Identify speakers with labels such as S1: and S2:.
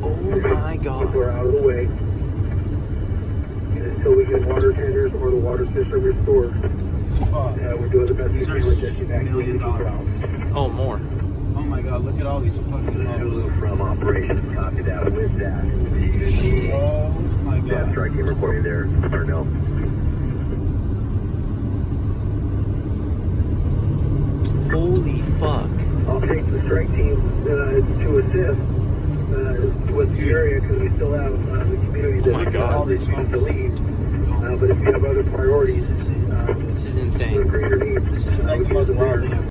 S1: Oh my god.
S2: We're out of the way. And until we get water tenders or the water system restored, we're doing the best we
S3: These
S2: can
S3: are
S2: with this
S3: $1 million.
S1: Oh, more.
S3: Oh my god, look at all these fucking homes.
S2: From operations, copy that with that.
S3: Oh my
S2: Yeah,
S3: god.
S2: strike team reporting there, Darnell.
S1: Holy fuck.
S2: I'll take the strike team to assist with the area because we still have the community
S3: Oh my
S2: that
S3: God, all
S2: needs
S3: these
S2: to
S3: homes.
S2: leave. But if you have other priorities,
S3: This is insane.
S1: This is insane.
S2: greater needs,
S3: This is like
S2: we
S3: the
S2: can
S3: most
S2: do
S3: wild
S2: there.
S3: thing I've